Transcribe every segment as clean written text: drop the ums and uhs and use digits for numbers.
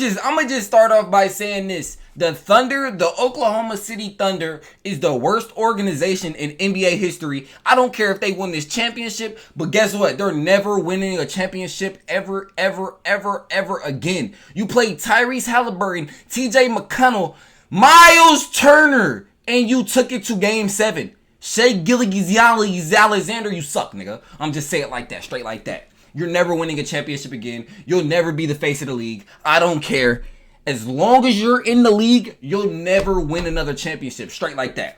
I'ma just start off by saying this. The Thunder, the Oklahoma City Thunder, is the worst organization in NBA history. I don't care if they win this championship, but guess what? They're never winning a championship ever again. You played Tyrese Halliburton, TJ McConnell, Miles Turner, and you took it to game 7. Shai Gilgeous-Alexander, you suck, nigga. I'm just saying it like that, straight like that. You're never winning a championship again. You'll never be the face of the league. I don't care. As long as you're in the league, you'll never win another championship. Straight like that.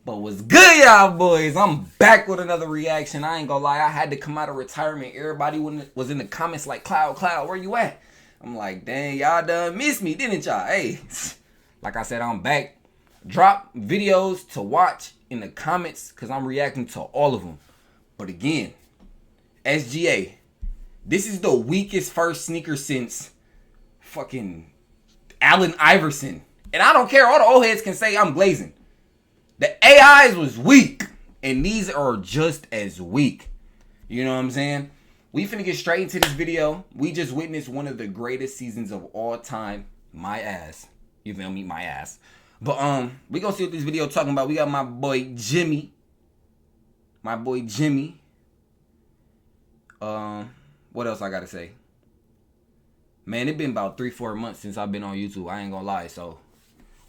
But what's good, y'all boys? I'm back with another reaction. I ain't gonna lie. I had to come out of retirement. Everybody was in the comments like, Cloud, where you at? I'm like, dang, y'all done missed me, didn't y'all? Hey, like I said, I'm back. Drop videos to watch in the comments because I'm reacting to all of them. But again, SGA, this is the weakest first sneaker since fucking Allen Iverson. And I don't care. All the old heads can say I'm glazing. The AIs was weak. And these are just as weak. You know what I'm saying? We finna get straight into this video. We just witnessed one of the greatest seasons of all time. My ass. You feel me? My ass. But we gonna see what this video talking about. We got my boy Jimmy. What else I gotta say? Man, it been about 3-4 months since I've been on YouTube. I ain't gonna lie. So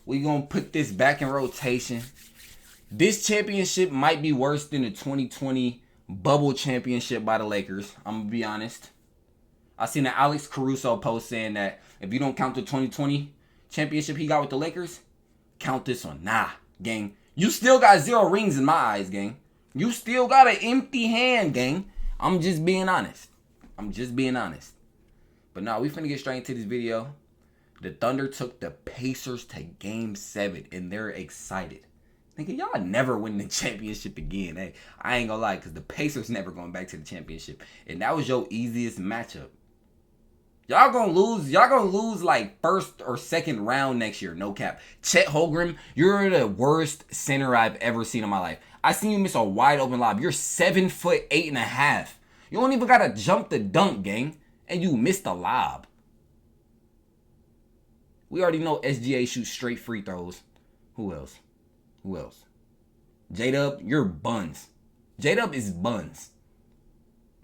we gonna put this back in rotation. This championship might be worse than the 2020 bubble championship by the Lakers. I'm gonna be honest. I seen an Alex Caruso post saying that if you don't count the 2020 championship he got with the Lakers, count this one. Nah, gang. You still got 0 rings in my eyes, gang. You still got an empty hand, gang. I'm just being honest. But now we finna get straight into this video. The Thunder took the Pacers to game 7 and they're excited. Thinking y'all never win the championship again. Hey, I ain't gonna lie, because the Pacers never going back to the championship. And that was your easiest matchup. Y'all gonna lose like first or second round next year, no cap. Chet Holmgren, you're the worst center I've ever seen in my life. I seen you miss a wide open lob. You're 7'8.5". You don't even gotta jump the dunk, gang. And you missed the lob. We already know SGA shoots straight free throws. Who else? J-Dub, you're buns. J-Dub is buns.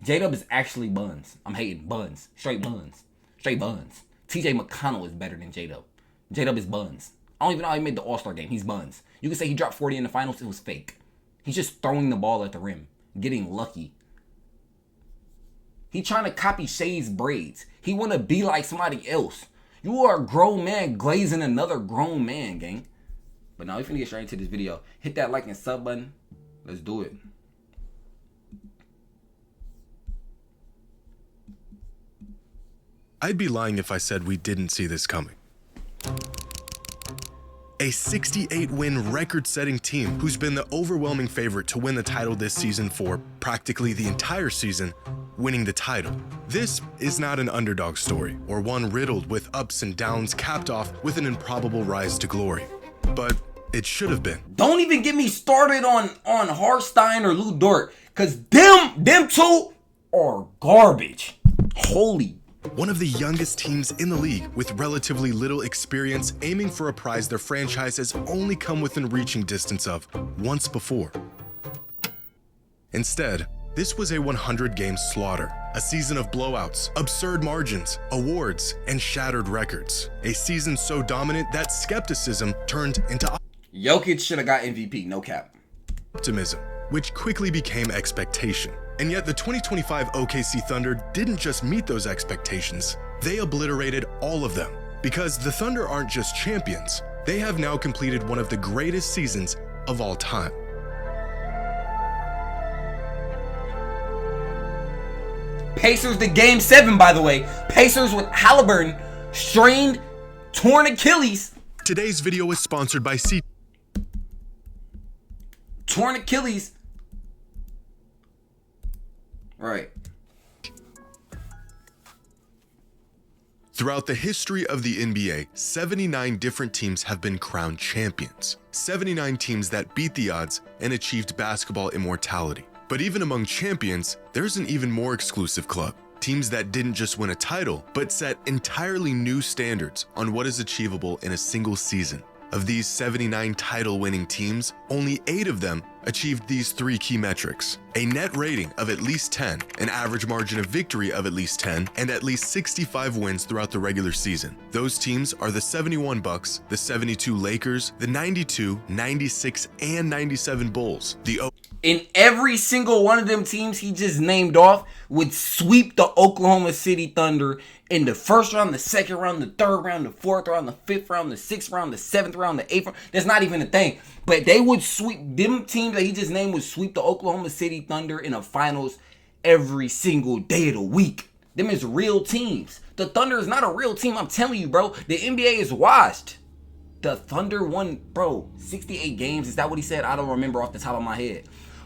J-Dub is actually buns. I'm hating buns. Straight buns. TJ McConnell is better than J-Dub. J-Dub is buns. I don't even know how he made the All-Star game. He's buns. You can say he dropped 40 in the finals. It was fake. He's just throwing the ball at the rim. Getting lucky. He trying to copy Shai's braids. He want to be like somebody else. You are a grown man glazing another grown man, gang. But now we're finna get straight into this video. Hit that like and sub button. Let's do it. I'd be lying if I said we didn't see this coming. A 68-win record-setting team who's been the overwhelming favorite to win the title this season for practically the entire season, winning the title. This is not an underdog story or one riddled with ups and downs capped off with an improbable rise to glory. But it should have been. Don't even get me started on Hartenstein or Lou Dort, because them two are garbage. Holy. One of the youngest teams in the league with relatively little experience, aiming for a prize their franchise has only come within reaching distance of once before. Instead, this was a 100-game slaughter, a season of blowouts, absurd margins, awards, and shattered records. A season so dominant that skepticism turned into Jokic should have got MVP, no cap. Optimism, which quickly became expectation. And yet the 2025 OKC Thunder didn't just meet those expectations, they obliterated all of them. Because the Thunder aren't just champions, they have now completed one of the greatest seasons of all time. Pacers to game 7, by the way. Pacers with Halliburton, strained, torn Achilles. Today's video is sponsored by Torn Achilles. Right. Throughout the history of the NBA, 79 different teams have been crowned champions. 79 teams that beat the odds and achieved basketball immortality. But even among champions, there's an even more exclusive club. Teams that didn't just win a title, but set entirely new standards on what is achievable in a single season. Of these 79 title-winning teams, only 8 of them achieved these 3 key metrics: a net rating of at least 10, an average margin of victory of at least 10, and at least 65 wins throughout the regular season. Those teams are the 71 Bucks, the 72 Lakers, the 92, 96, and 97 Bulls, in every single one of them teams he just named off would sweep the Oklahoma City Thunder in the first round, the second round, the third round, the fourth round, the fifth round, the sixth round, the seventh round, the eighth round. That's not even a thing. But they would sweep, them teams that he just named would sweep the Oklahoma City Thunder in the finals every single day of the week. Them is real teams. The Thunder is not a real team, I'm telling you, bro. The NBA is washed. The Thunder won, bro, 68 games. Is that what he said? I don't remember off the top of my head.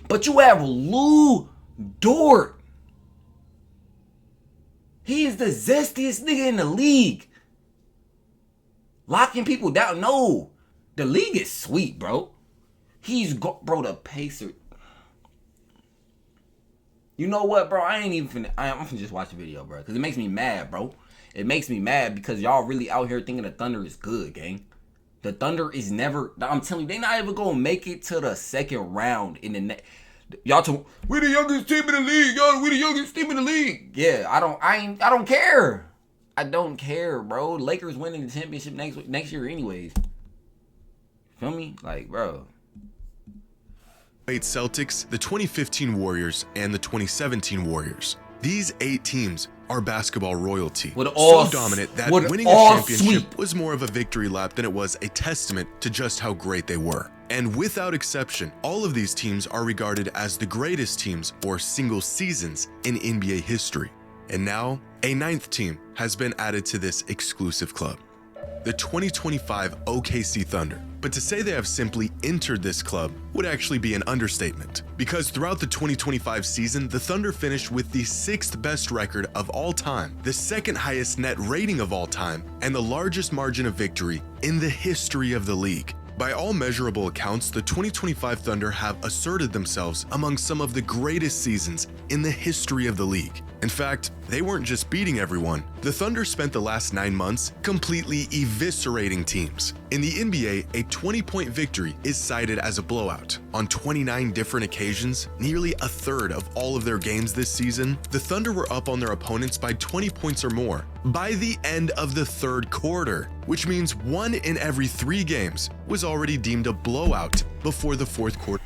But you have Lou Dort. He is the zestiest nigga in the league. Locking people down. No. The league is sweet, bro. Bro, the Pacers. You know what, bro? I'm finna just watch the video, bro. Because it makes me mad, bro. It makes me mad because y'all really out here thinking the Thunder is good, gang. The Thunder is never, I'm telling you, they not even gonna make it to the second round in the next. Y'all we the youngest team in the league, y'all. We the youngest team in the league. Yeah, I don't care. I don't care, bro. Lakers winning the championship next year anyways. Feel me? Like, bro. Celtics, the 2015 Warriors, and the 2017 Warriors. These 8 teams are basketball royalty. So dominant that winning a championship was more of a victory lap than it was a testament to just how great they were. And without exception, all of these teams are regarded as the greatest teams for single seasons in NBA history. And now, a 9th team has been added to this exclusive club: the 2025 OKC Thunder. But to say they have simply entered this club would actually be an understatement, because throughout the 2025 season, the Thunder finished with the 6th best record of all time, the 2nd highest net rating of all time, and the largest margin of victory in the history of the league. By all measurable accounts, the 2025 Thunder have asserted themselves among some of the greatest seasons in the history of the league. In fact, they weren't just beating everyone. The Thunder spent the last 9 months completely eviscerating teams. In the NBA, a 20-point victory is cited as a blowout. On 29 different occasions, nearly a third of all of their games this season, the Thunder were up on their opponents by 20 points or more by the end of the third quarter, which means 1 in every 3 games was already deemed a blowout before the fourth quarter.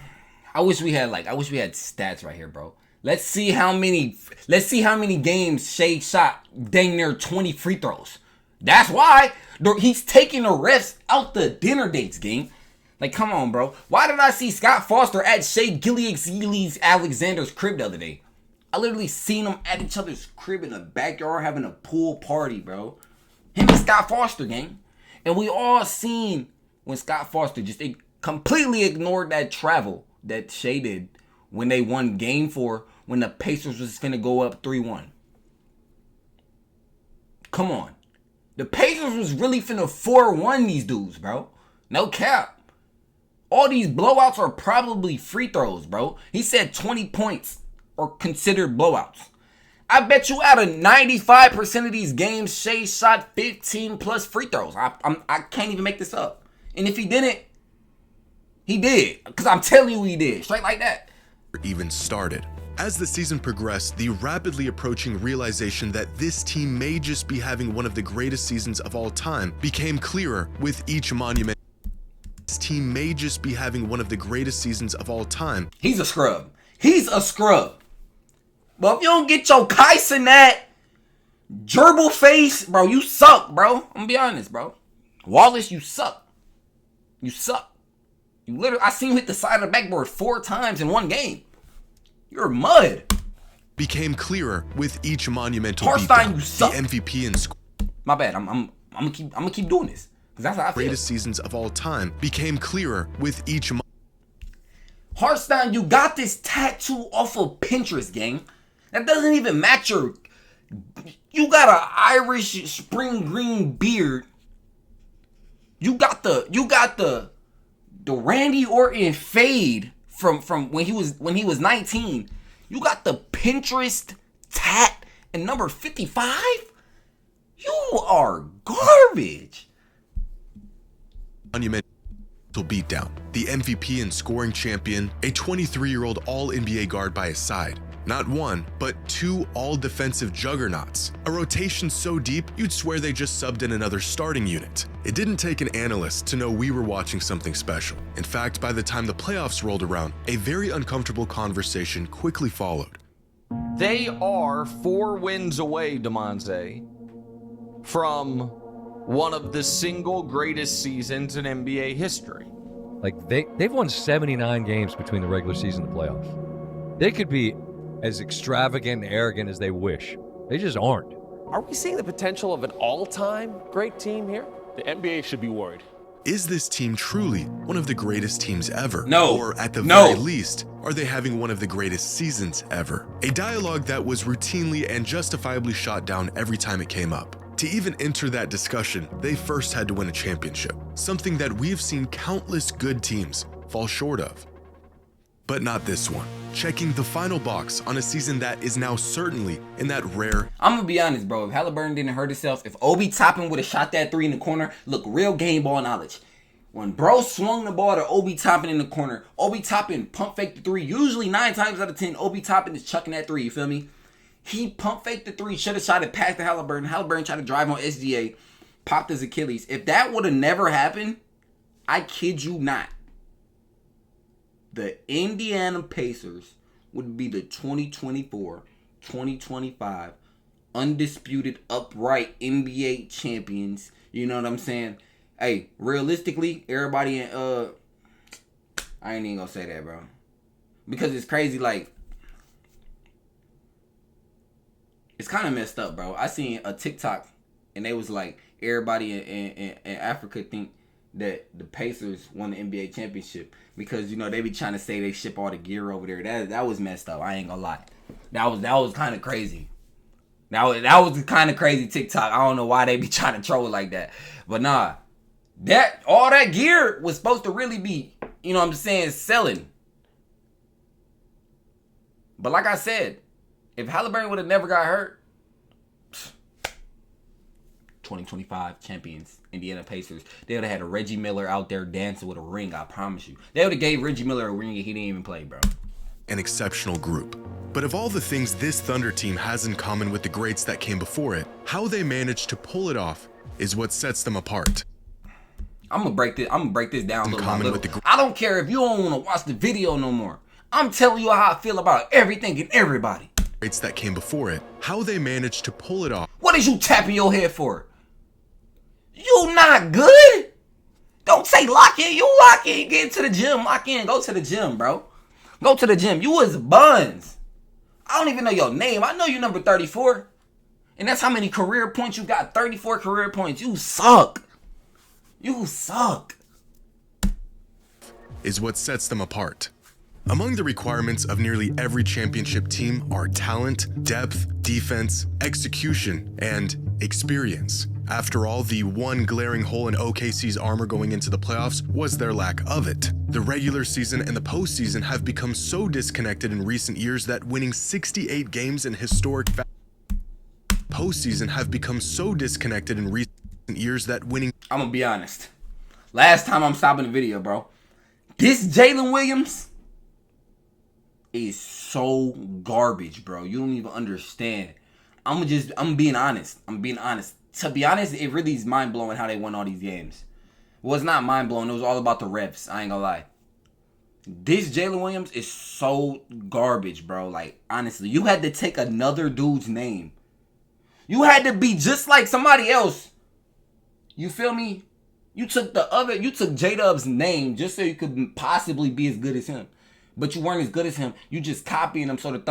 I wish we had stats right here, bro. Let's see how many games Shea shot dang near 20 free throws. That's why he's taking the refs out the dinner dates, gang. Like, come on, bro. Why did I see Scott Foster at Shea Gilgeous-Alexander's crib the other day? I literally seen them at each other's crib in the backyard having a pool party, bro. Him and Scott Foster, gang. And we all seen when Scott Foster just completely ignored that travel that Shea did when they won Game 4 when the Pacers was finna go up 3-1. Come on. The Pacers was really finna 4-1 these dudes, bro. No cap. All these blowouts are probably free throws, bro. He said 20 points are considered blowouts. I bet you out of 95% of these games, Shea shot 15 plus free throws. I can't even make this up. And if he didn't, he did. Because I'm telling you he did. Straight like that. Even started. As the season progressed, the rapidly approaching realization that this team may just be having one of the greatest seasons of all time became clearer with each monument. This team may just be having one of the greatest seasons of all time. He's a scrub. He's a scrub. But if you don't get your Kais in that gerbil face, bro, you suck, bro. I'm gonna be honest, bro. Wallace, you suck. You suck. You literally, I seen you hit the side of the backboard 4 times in one game. You're mud. Became clearer with each monumental beatdown. You suck. The MVP and my bad. I'm gonna keep doing this because that's how I feel. Greatest seasons of all time became clearer with each. Hartstein, you got this tattoo off of Pinterest, gang. That doesn't even match your. You got an Irish spring green beard. You got the Randy Orton fade from when he was 19. You got the Pinterest tat and number 55? You are garbage. Monumental beatdown. The MVP and scoring champion, a 23-year-old All-NBA guard by his side. Not one, but two all-defensive juggernauts. A rotation so deep, you'd swear they just subbed in another starting unit. It didn't take an analyst to know we were watching something special. In fact, by the time the playoffs rolled around, a very uncomfortable conversation quickly followed. They are 4 wins away, Demonze, from one of the single greatest seasons in NBA history. Like, they've won 79 games between the regular season and the playoffs. They could be as extravagant and arrogant as they wish. They just aren't. Are we seeing the potential of an all-time great team here? The NBA should be worried. Is this team truly one of the greatest teams ever? No. Or at the No. very least, are they having one of the greatest seasons ever? A dialogue that was routinely and justifiably shot down every time it came up. To even enter that discussion, they first had to win a championship, something that we've seen countless good teams fall short of. But not this one. Checking the final box on a season that is now certainly in that rare. I'm gonna be honest, bro. If Halliburton didn't hurt himself, if Obi Toppin would have shot that 3 in the corner, look, real game ball knowledge. When bro swung the ball to Obi Toppin in the corner, Obi Toppin pump faked the 3. Usually 9 times out of 10, Obi Toppin is chucking that 3, you feel me? He pump faked the 3, should have shot it past the Halliburton. Halliburton tried to drive on SGA, popped his Achilles. If that would have never happened, I kid you not, the Indiana Pacers would be the 2024-2025 undisputed upright NBA champions. You know what I'm saying? Hey, realistically, everybody in I ain't even gonna say that, bro. Because it's crazy, like, it's kind of messed up, bro. I seen a TikTok and they was like, everybody in Africa think that the Pacers won the NBA championship because, you know, they be trying to say they ship all the gear over there. That was messed up. I ain't gonna lie. That was kind of crazy. That was kind of crazy TikTok. I don't know why they be trying to troll like that. But nah, all that gear was supposed to really be, you know what I'm saying, selling. But like I said, if Halliburton would have never got hurt, 2025 champions, Indiana Pacers, they would have had a Reggie Miller out there dancing with a ring, I promise you. They would have gave Reggie Miller a ring and he didn't even play, bro. An exceptional group. But of all the things this Thunder team has in common with the greats that came before it, how they managed to pull it off is what sets them apart. I'm gonna break this down little by common little. with the I don't care if you don't want to watch the video no more. I'm telling you how I feel about everything and everybody. Greats that came before it, how they managed to pull it off. What is you tapping your head for? You not good? Don't say lock in. You lock in. Get to the gym. Lock in. Go to the gym, bro. Go to the gym. You was buns. I don't even know your name. I know you number 34. And that's how many career points you got. 34 career points. You suck. You suck. Is what sets them apart. Among the requirements of nearly every championship team are talent, depth, defense, execution, and experience. After all, the one glaring hole in OKC's armor going into the playoffs was their lack of it. The regular season and the postseason have become so disconnected in recent years that winning 68 games in historic postseason have become so disconnected in recent years that winning. I'm gonna be honest. Last time I'm stopping the video, bro. This Jalen Williams is so garbage, bro. You don't even understand. I'm being honest. To be honest, it really is mind-blowing how they won all these games. Well, it's not mind-blowing. It was all about the refs. I ain't gonna lie. This Jalen Williams is so garbage, bro. Like, honestly, you had to take another dude's name. You had to be just like somebody else. You feel me? You took J-Dub's name just so you could possibly be as good as him. But you weren't as good as him. You just copying him sort of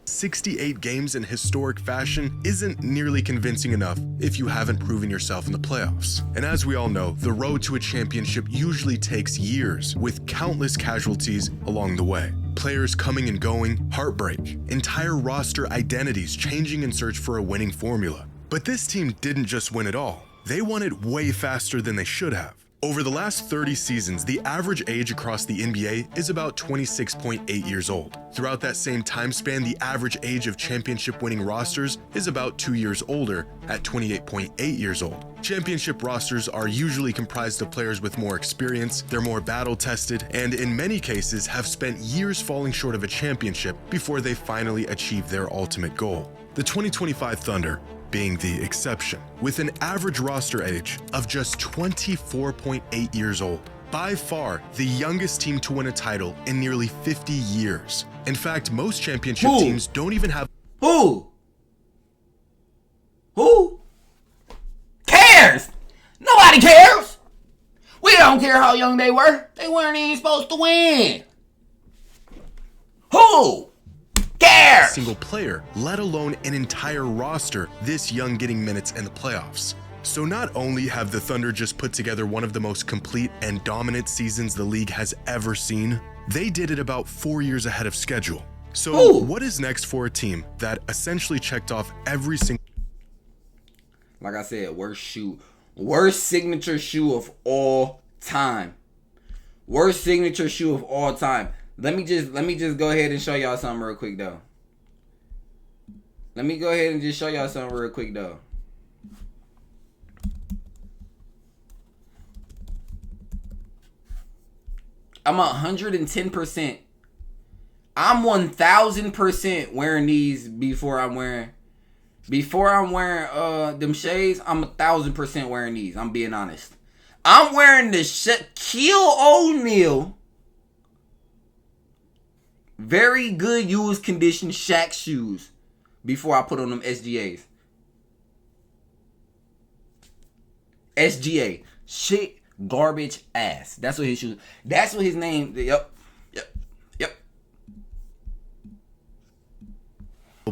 68 games in historic fashion isn't nearly convincing enough if you haven't proven yourself in the playoffs. And as we all know, the road to a championship usually takes years, with countless casualties along the way. Players coming and going, heartbreak, entire roster identities changing in search for a winning formula. But this team didn't just win it all. They won it way faster than they should have. Over the last 30 seasons, the average age across the NBA is about 26.8 years old. Throughout that same time span, the average age of championship-winning rosters is about 2 years older at 28.8 years old. Championship rosters are usually comprised of players with more experience, they're more battle-tested, and in many cases have spent years falling short of a championship before they finally achieve their ultimate goal. The 2025 Thunder being the exception, with an average roster age of just 24.8 years old. By far, the youngest team to win a title in nearly 50 years. In fact, most championship teams don't even have— Who cares? Nobody cares. We don't care how young they were. They weren't even supposed to win. Who cares? single player, let alone an entire roster this young getting minutes in the playoffs. So not only have the Thunder just put together one of the most complete and dominant seasons the league has ever seen, they did it about 4 years ahead of schedule. So what is next for a team that essentially checked off every single— Like I said, worst signature shoe of all time. Worst signature shoe of all time. Let me just go ahead and show y'all something real quick though. Let me go ahead and just show y'all something real quick though. I'm 110%. I'm 1000% wearing these before I'm wearing them shades. I'm 1000% wearing these. I'm being honest. I'm wearing the Shaquille O'Neal very good used condition Shaq shoes before I put on them SGAs. SGA. Shit, garbage, ass. That's what his shoes. That's what his name. Yep.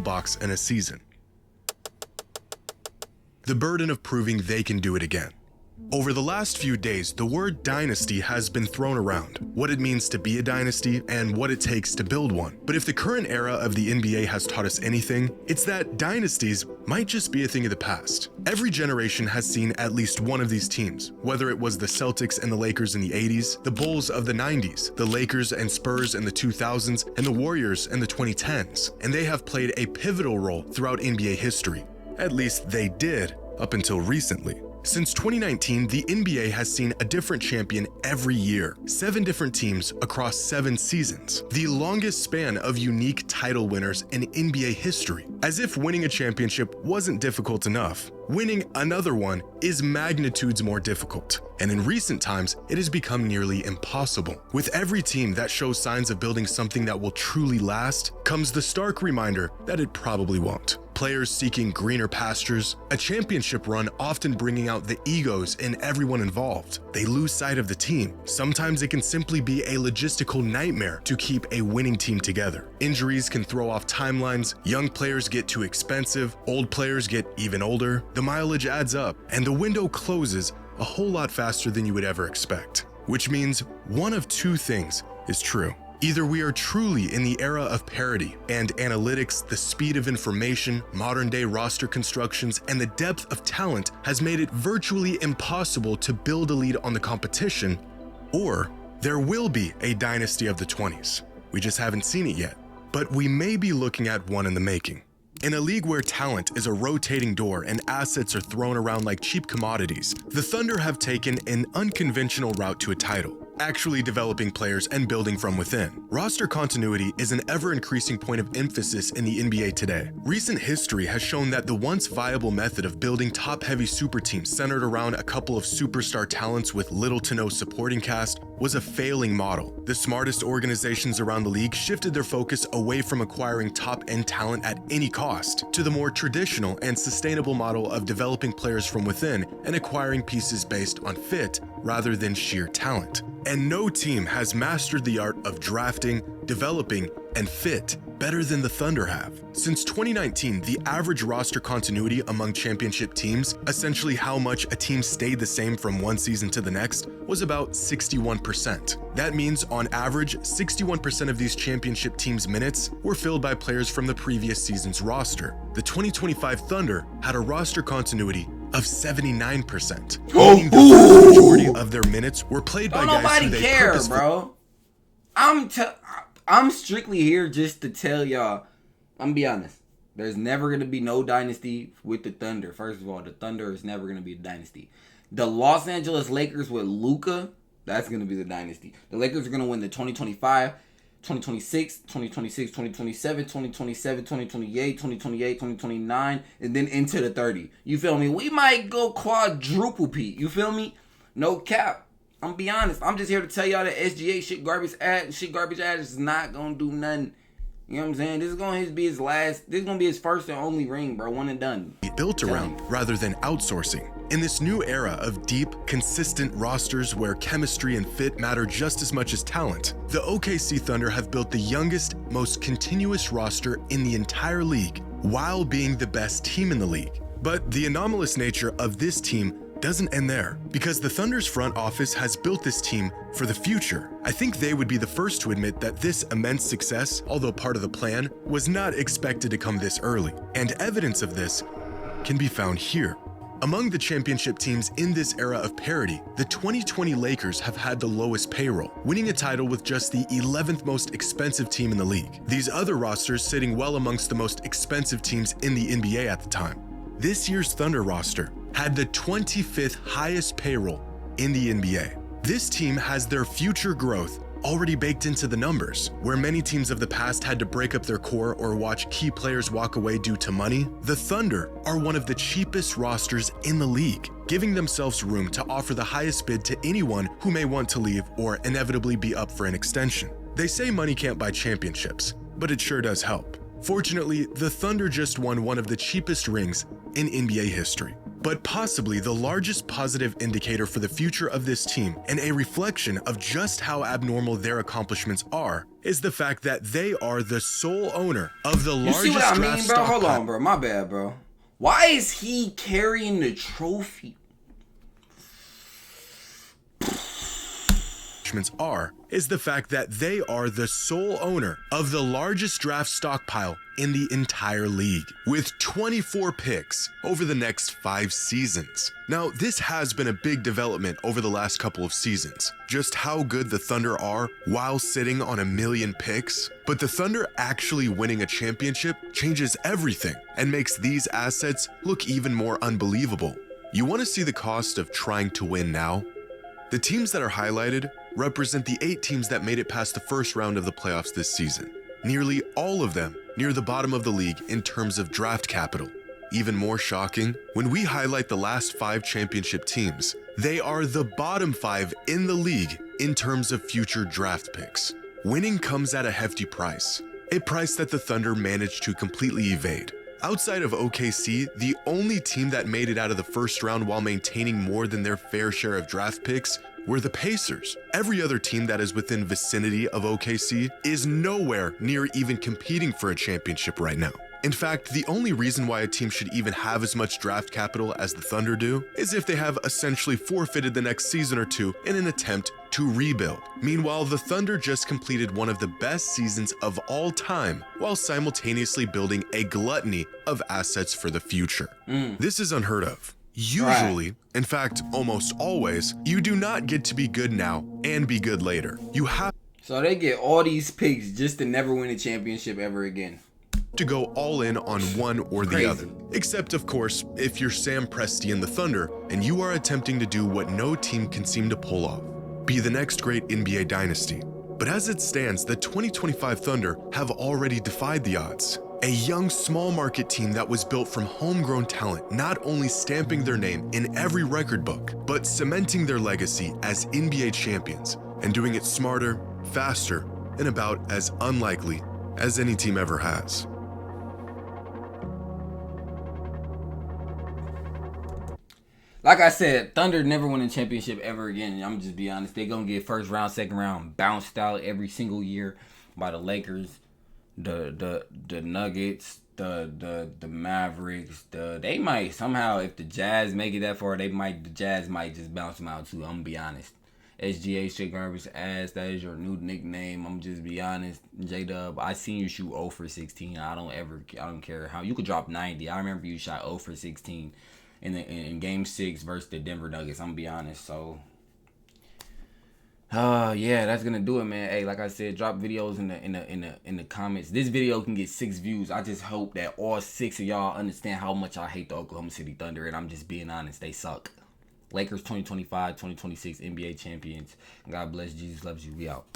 box in a season. The burden of proving they can do it again. Over the last few days, the word dynasty has been thrown around, what it means to be a dynasty and what it takes to build one. But if the current era of the NBA has taught us anything, it's that dynasties might just be a thing of the past. Every generation has seen at least one of these teams, whether it was the Celtics and the Lakers in the 80s, the Bulls of the 90s, the Lakers and Spurs in the 2000s, and the Warriors in the 2010s. And they have played a pivotal role throughout NBA history. At least they did, up until recently. Since 2019, the NBA has seen a different champion every year, 7 different teams across 7 seasons, the longest span of unique title winners in NBA history. As if winning a championship wasn't difficult enough, winning another one is magnitudes more difficult. And in recent times, it has become nearly impossible. With every team that shows signs of building something that will truly last, comes the stark reminder that it probably won't. Players seeking greener pastures, a championship run often bringing out the egos in everyone involved. They lose sight of the team. Sometimes it can simply be a logistical nightmare to keep a winning team together. Injuries can throw off timelines, young players get too expensive, old players get even older, the mileage adds up, and the window closes a whole lot faster than you would ever expect. Which means one of two things is true. Either we are truly in the era of parity and analytics, the speed of information, modern-day roster constructions, and the depth of talent has made it virtually impossible to build a lead on the competition, or there will be a dynasty of the 20s. We just haven't seen it yet, but we may be looking at one in the making. In a league where talent is a rotating door and assets are thrown around like cheap commodities, the Thunder have taken an unconventional route to a title, actually developing players and building from within. Roster continuity is an ever-increasing point of emphasis in the NBA today. Recent history has shown that the once viable method of building top-heavy super teams centered around a couple of superstar talents with little to no supporting cast was a failing model. The smartest organizations around the league shifted their focus away from acquiring top-end talent at any cost to the more traditional and sustainable model of developing players from within and acquiring pieces based on fit rather than sheer talent. And no team has mastered the art of drafting, developing, and fit better than the Thunder have. Since 2019, the average roster continuity among championship teams, essentially how much a team stayed the same from one season to the next, was about 61%. That means, on average, 61% of these championship teams' minutes were filled by players from the previous season's roster. The 2025 Thunder had a roster continuity of 79%, meaning the vast majority of their minutes were played by Don't guys who nobody they care, purposefully bro. I'm strictly here just to tell y'all. I'm gonna be honest. There's never gonna be no dynasty with the Thunder. First of all, the Thunder is never gonna be a dynasty. The Los Angeles Lakers with Luka, that's gonna be the dynasty. The Lakers are gonna win the 2025, 2026, 2026, 2027, 2027, 2028, 2028, 2029, and then into the 30. You feel me? We might go quadruple Pete. You feel me? No cap. I'm gonna be honest. I'm just here to tell y'all that SGA shit garbage ass is not gonna do nothing. You know what I'm saying? This is gonna be his last. This is gonna be his first and only ring, bro. One and done. built around rather than outsourcing. In this new era of deep, consistent rosters where chemistry and fit matter just as much as talent, the OKC Thunder have built the youngest, most continuous roster in the entire league, while being the best team in the league. But the anomalous nature of this team doesn't end there, because the Thunder's front office has built this team for the future. I think they would be the first to admit that this immense success, although part of the plan, was not expected to come this early. And evidence of this can be found here. Among the championship teams in this era of parity, the 2020 Lakers have had the lowest payroll, winning a title with just the 11th most expensive team in the league. These other rosters sitting well amongst the most expensive teams in the NBA at the time. This year's Thunder roster had the 25th highest payroll in the NBA. This team has their future growth already baked into the numbers. Where many teams of the past had to break up their core or watch key players walk away due to money, the Thunder are one of the cheapest rosters in the league, giving themselves room to offer the highest bid to anyone who may want to leave or inevitably be up for an extension. They say money can't buy championships, but it sure does help. Fortunately, the Thunder just won one of the cheapest rings in NBA history. But possibly the largest positive indicator for the future of this team, and a reflection of just how abnormal their accomplishments are, is the fact that they are the sole owner of the You largest see what I draft mean, bro? Hold stockpile. on, bro. My bad, bro. Why is he carrying the trophy? Is the fact that they are the sole owner of the largest draft stockpile in the entire league, with 24 picks over the next 5 seasons. Now, this has been a big development over the last couple of seasons, just how good the Thunder are while sitting on 1 million picks. But the Thunder actually winning a championship changes everything and makes these assets look even more unbelievable. You want to see the cost of trying to win now? The teams that are highlighted represent the 8 teams that made it past the first round of the playoffs this season. Nearly all of them near the bottom of the league in terms of draft capital. Even more shocking, when we highlight the last 5 championship teams, they are the bottom 5 in the league in terms of future draft picks. Winning comes at a hefty price, a price that the Thunder managed to completely evade. Outside of OKC, the only team that made it out of the first round while maintaining more than their fair share of draft picks were the Pacers. Every other team that is within vicinity of OKC is nowhere near even competing for a championship right now. In fact, the only reason why a team should even have as much draft capital as the Thunder do is if they have essentially forfeited the next season or two in an attempt to rebuild. Meanwhile, the Thunder just completed one of the best seasons of all time while simultaneously building a gluttony of assets for the future. This is unheard of. Usually, in fact, almost always, you do not get to be good now and be good later. You have So they get all these picks just to never win a championship ever again. to go all in on one or the Crazy. other. Except, of course, if you're Sam Presti and the Thunder and you are attempting to do what no team can seem to pull off, be the next great NBA dynasty. But as it stands, the 2025 Thunder have already defied the odds. A young, small market team that was built from homegrown talent, not only stamping their name in every record book, but cementing their legacy as NBA champions and doing it smarter, faster, and about as unlikely as any team ever has. Like I said, Thunder never win a championship ever again. I'm just be honest. They're going to get first round, second round bounced out every single year by the Lakers, the Nuggets, the Mavericks. They might somehow, if the Jazz make it that far, the Jazz might just bounce them out too. I'm going to be honest. SGA shit garbage ass. That is your new nickname. I'm just be honest. J-Dub, I seen you shoot 0 for 16. I don't care how. You could drop 90. I remember you shot 0 for 16. in Game 6 versus the Denver Nuggets. I'm gonna be honest. So, yeah, that's gonna do it, man. Hey, like I said, drop videos in the comments. This video can get 6 views. I just hope that all 6 of y'all understand how much I hate the Oklahoma City Thunder, and I'm just being honest. They suck. Lakers 2025, 2026 NBA champions. God bless. Jesus loves you. We out.